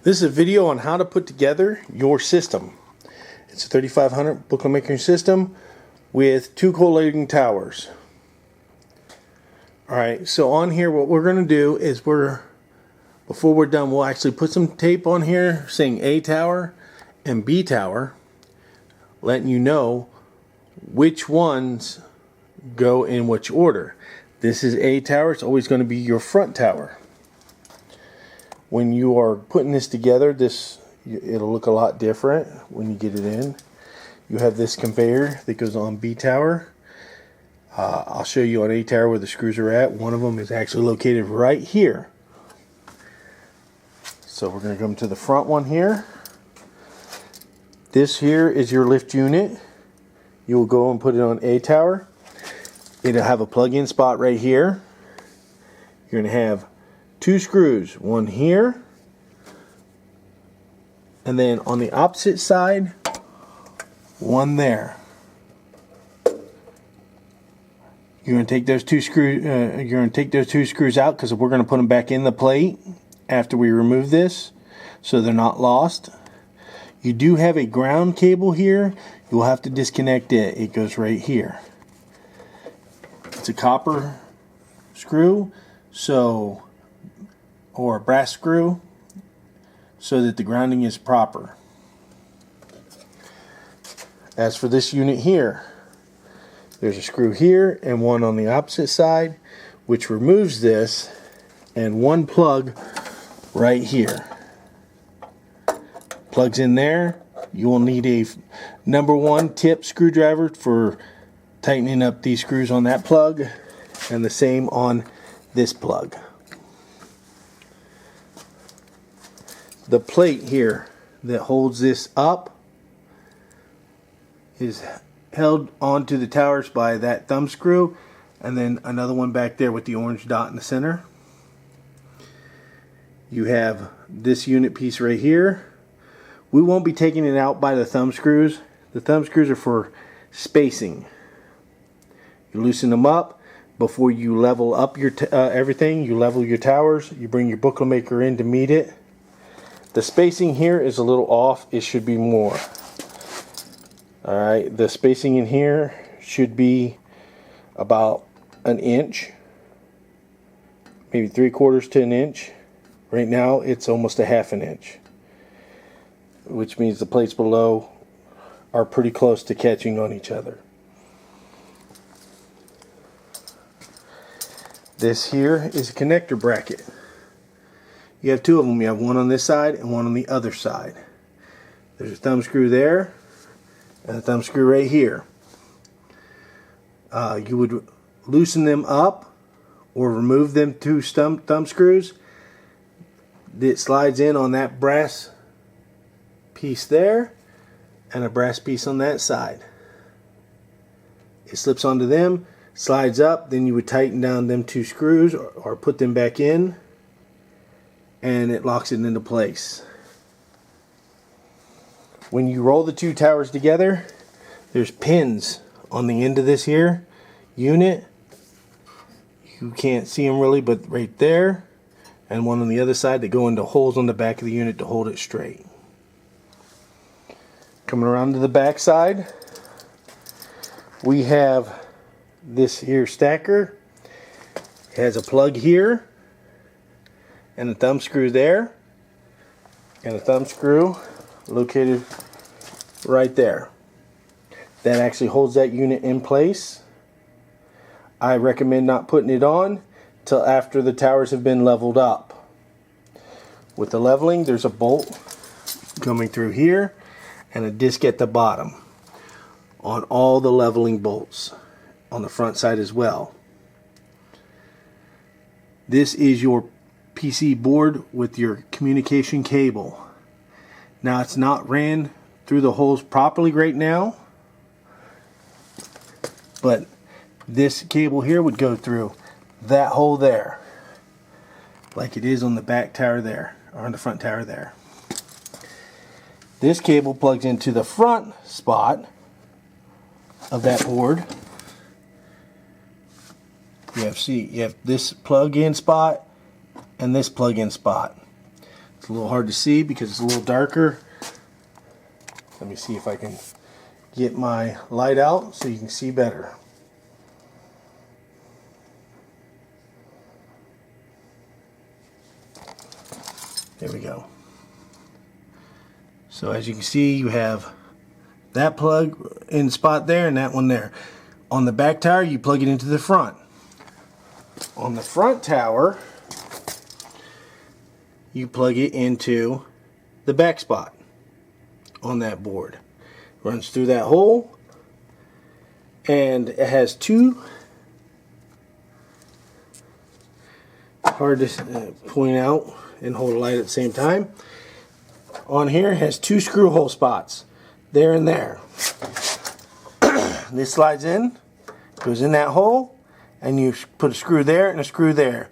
This is a video on how to put together your system. It's a 3500 booklet-making system with 2 collating towers. Alright, so on here what we're going to do is before we're done, we'll actually put some tape on here saying A tower and B tower, letting you know which ones go in which order. This is A tower, it's always going to be your front tower. When you are putting this together, it'll look a lot different when you get it in. You have this conveyor that goes on B tower. I'll show you on A tower where the screws are at. One of them is actually located right here. So we're going to come to the front one here. This here is your lift unit. You will go and put it on A tower. It'll have a plug-in spot right here. You're going to have 2 screws, one here, and then on the opposite side, one there. You're going to take those 2 screws. You're going to take those 2 screws out because we're going to put them back in the plate after we remove this, so they're not lost. You do have a ground cable here. You'll have to disconnect it. It goes right here. It's a copper screw, or a brass screw, so that the grounding is proper. As for this unit here, there's a screw here and one on the opposite side, which removes this, and one plug right here. Plugs in there. You will need a #1 tip screwdriver for tightening up these screws on that plug, and the same on this plug. The plate here that holds this up is held onto the towers by that thumb screw, and then another one back there with the orange dot in the center. You have this unit piece right here. We won't be taking it out by the thumb screws. The thumb screws are for spacing. You loosen them up before you level up your everything. You level your towers. You bring your booklet maker in to meet it. The spacing here is a little off. It should be more. Alright, the spacing in here should be about 1 inch, maybe 3/4 to 1 inch. Right now it's almost a 1/2 inch, which means the plates below are pretty close to catching on each other. This here is a connector bracket. You have 2 of them. You have one on this side and one on the other side. There's a thumb screw there and a thumb screw right here. You would loosen them up or remove them 2 thumb screws. It slides in on that brass piece there and a brass piece on that side. It slips onto them, slides up, then you would tighten down them 2 screws or put them back in, and it locks it into place. When you roll the 2 towers together, there's pins on the end of this here unit. You can't see them really, but right there, and one on the other side that go into holes on the back of the unit to hold it straight. Coming around to the back side, we have this here stacker. It has a plug here and a thumb screw there, and a thumb screw located right there. That actually holds that unit in place. I recommend not putting it on till after the towers have been leveled up. With the leveling, there's a bolt coming through here and a disc at the bottom on all the leveling bolts on the front side as well. This is your PC board with your communication cable. Now it's not ran through the holes properly right now, but this cable here would go through that hole there, like it is on the back tower there, or on the front tower there. This cable plugs into the front spot of that board. You have this plug-in spot and this plug-in spot. It's a little hard to see because it's a little darker. Let me see if I can get my light out so you can see better. There we go. So as you can see, you have that plug in spot there and that one there. On the back tower, you plug it into the front. On the front tower, you plug it into the back spot on that board. Runs through that hole, and it has two, hard to point out and hold a light at the same time. On here, it has two screw hole spots, there and there. This slides in, goes in that hole, and you put a screw there and a screw there.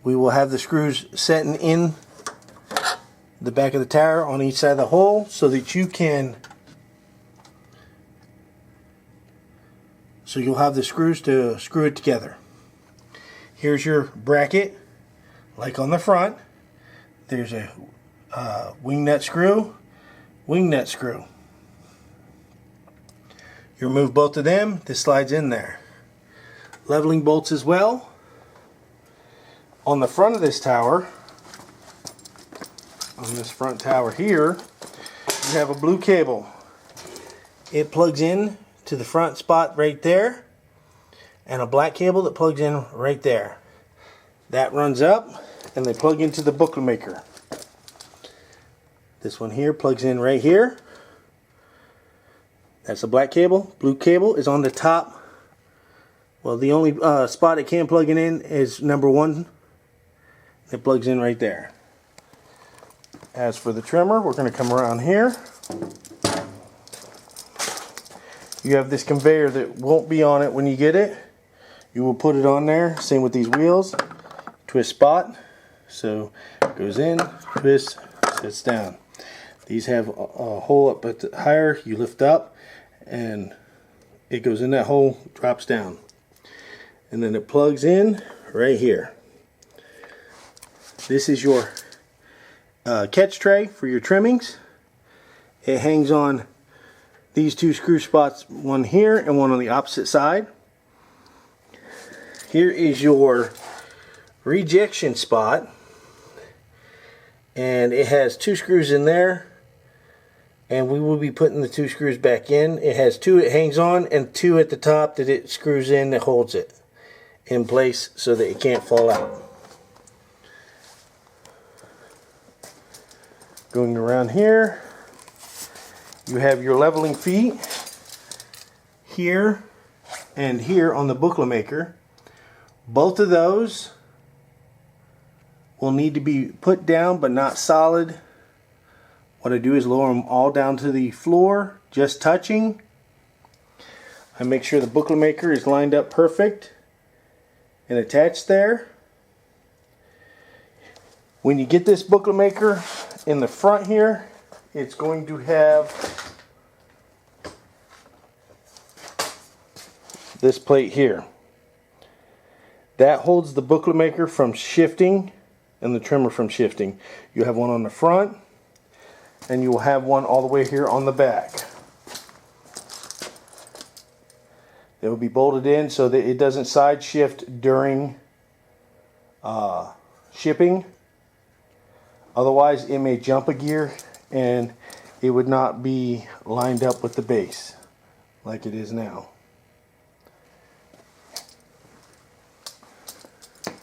We will have the screws setting in the back of the tower on each side of the hole so that you can, so you'll have the screws to screw it together. Here's your bracket, like on the front. There's a wing nut screw, wing nut screw. You remove both of them, this slides in there. Leveling bolts as well. On the front of this tower, on this front tower here, you have a blue cable. It plugs in to the front spot right there, and a black cable that plugs in right there. That runs up, and they plug into the booklet maker. This one here plugs in right here. That's the black cable. Blue cable is on the top. Well, the only spot it can plug in is number 1. It plugs in right there. As for the trimmer, we're going to come around here. You have this conveyor that won't be on it when you get it. You will put it on there. Same with these wheels. Twist spot. So it goes in, twist, sits down. These have a hole up at the higher. You lift up and it goes in that hole, drops down. And then it plugs in right here. This is your catch tray for your trimmings. It hangs on these two screw spots, one here and one on the opposite side. Here is your rejection spot, and it has 2 screws in there, and we will be putting the 2 screws back in. It has 2 it hangs on and 2 at the top that it screws in that holds it in place so that it can't fall out. Going around here, you have your leveling feet here and here on the booklet maker. Both of those will need to be put down but not solid. What I do is lower them all down to the floor, just touching. I make sure the booklet maker is lined up perfect and attached there. When you get this booklet maker in the front here, it's going to have this plate here. That holds the booklet maker from shifting and the trimmer from shifting. You have one on the front, and you will have one all the way here on the back. It will be bolted in so that it doesn't side shift during shipping. Otherwise it may jump a gear and it would not be lined up with the base like it is now.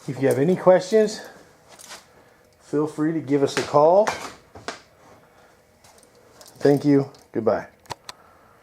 If you have any questions, feel free to give us a call. Thank you. Goodbye.